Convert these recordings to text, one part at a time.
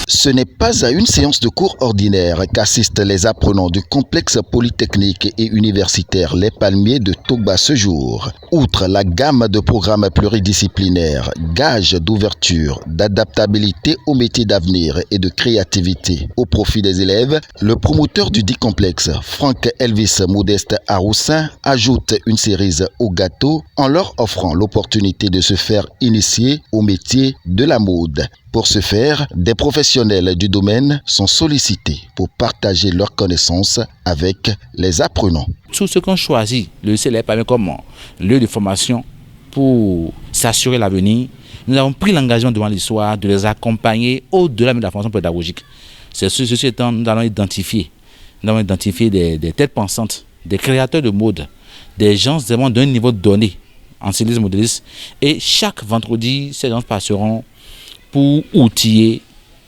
Ce n'est pas à une séance de cours ordinaire qu'assistent les apprenants du complexe polytechnique et universitaire Les Palmiers de Togba ce jour. Outre la gamme de programmes pluridisciplinaires, gage d'ouverture, d'adaptabilité aux métiers d'avenir et de créativité au profit des élèves, le promoteur du dit complexe, Franck Elvis Modeste Aroussin, ajoute une cerise au gâteau en leur offrant l'opportunité de se faire initier au métier de la mode. Pour ce faire, des professionnels du domaine sont sollicités pour partager leurs connaissances avec les apprenants. Tous ceux qui ont choisi le lycée Les Palmiers comme lieu de formation pour s'assurer l'avenir, nous avons pris l'engagement devant l'histoire de les accompagner au-delà de la formation pédagogique. Ceci étant, nous allons identifier des têtes pensantes, des créateurs de mode, des gens vraiment d'un niveau donné en stylisme modéliste. Et chaque vendredi, ces gens passeront pour outiller,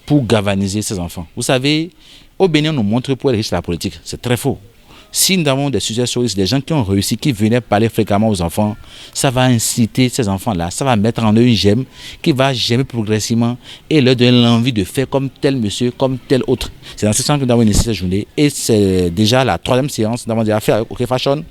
pour galvaniser ces enfants. Vous savez, au Bénin, on nous montre pour être riche de la politique. C'est très faux. Si nous avons des sujets sur des gens qui ont réussi, qui venaient parler fréquemment aux enfants, ça va inciter ces enfants-là, ça va mettre en eux une gemme qui va germer progressivement et leur donner l'envie de faire comme tel monsieur, comme tel autre. C'est dans ce sens que nous avons initié cette journée et c'est déjà la troisième séance. Nous avons déjà fait avec OK Fashion.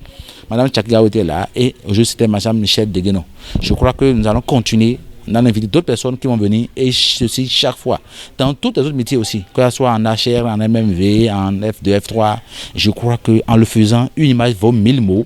Madame Tchakiao était là et aujourd'hui c'était Madame Michel Deguenon. Je crois que nous allons continuer. On a invité d'autres personnes qui vont venir et ceci chaque fois. Dans tous les autres métiers aussi, que ce soit en HR, en MMV, en F2, F3, je crois qu'en le faisant, une image vaut 1000 mots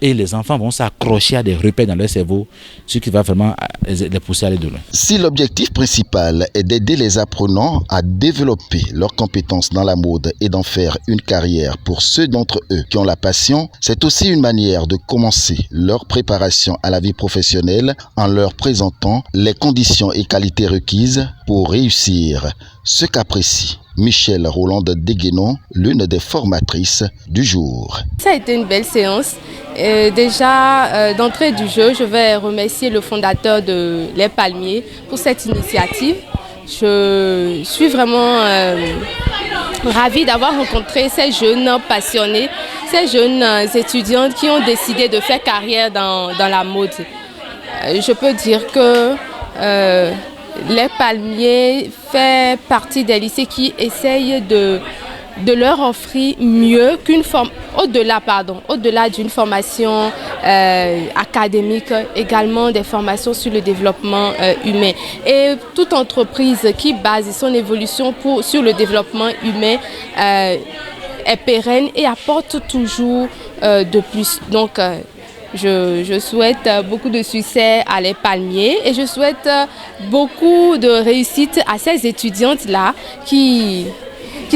et les enfants vont s'accrocher à des repères dans leur cerveau, ce qui va vraiment les pousser à aller de loin. Si l'objectif principal est d'aider les apprenants à développer leurs compétences dans la mode et d'en faire une carrière pour ceux d'entre eux qui ont la passion, c'est aussi une manière de commencer leur préparation à la vie professionnelle en leur présentant les conditions et qualités requises pour réussir, ce qu'apprécie Michel Rolande Deguenon, l'une des formatrices du jour. Ça a été une belle séance. D'entrée du jeu, je vais remercier le fondateur de Les Palmiers pour cette initiative. Je suis vraiment ravie d'avoir rencontré ces jeunes passionnés, ces jeunes étudiantes qui ont décidé de faire carrière dans la mode. Je peux dire que Les Palmiers fait partie des lycées qui essayent de leur offrir mieux qu'une forme, au-delà d'une formation académique, également des formations sur le développement humain. Et toute entreprise qui base son évolution sur le développement humain est pérenne et apporte toujours de plus. Donc, je souhaite beaucoup de succès à Les Palmiers et je souhaite beaucoup de réussite à ces étudiantes-là qui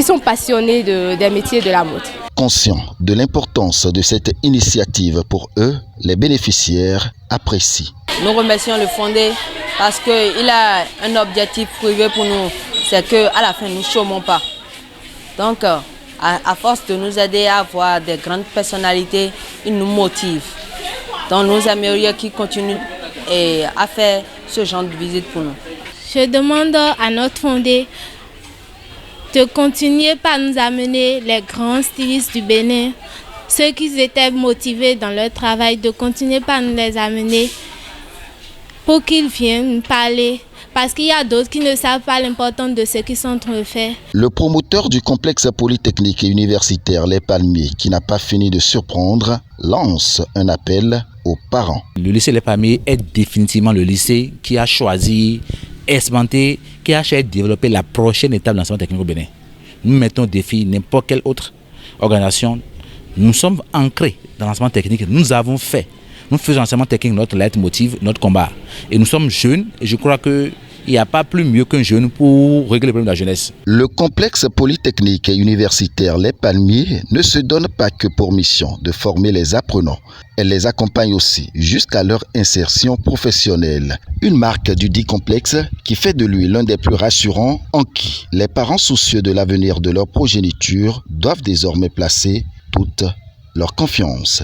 sont passionnées des métiers de la mode. Conscients de l'importance de cette initiative pour eux, les bénéficiaires apprécient. Nous remercions le fondé parce qu'il a un objectif privé pour nous, c'est qu'à la fin nous ne chômons pas. Donc à force de nous aider à avoir des grandes personnalités, il nous motive. Donc nous aimerions qu'ils continuent à faire ce genre de visite pour nous. Je demande à notre fondé de continuer par nous amener les grands stylistes du Bénin, ceux qui étaient motivés dans leur travail, de continuer par nous les amener pour qu'ils viennent nous parler. Parce qu'il y a d'autres qui ne savent pas l'importance de ce qu'ils sont en train de faire. Le promoteur du complexe polytechnique et universitaire Les Palmiers, qui n'a pas fini de surprendre, lance un appel aux parents. Le lycée Les Palmiers est définitivement le lycée qui a choisi, expérimenté, qui a cherché à développer la prochaine étape de l'enseignement technique au Bénin. Nous mettons au défi n'importe quelle autre organisation. Nous sommes ancrés dans l'enseignement technique. Nous avons fait. Nous faisons l'enseignement technique notre leitmotiv, notre combat. Et nous sommes jeunes et je crois qu'il n'y a pas plus mieux qu'un jeune pour régler le problème de la jeunesse. Le complexe polytechnique et universitaire Les Palmiers ne se donne pas que pour mission de former les apprenants. Elle les accompagne aussi jusqu'à leur insertion professionnelle. Une marque du dit complexe qui fait de lui l'un des plus rassurants en qui les parents soucieux de l'avenir de leur progéniture doivent désormais placer toute leur confiance.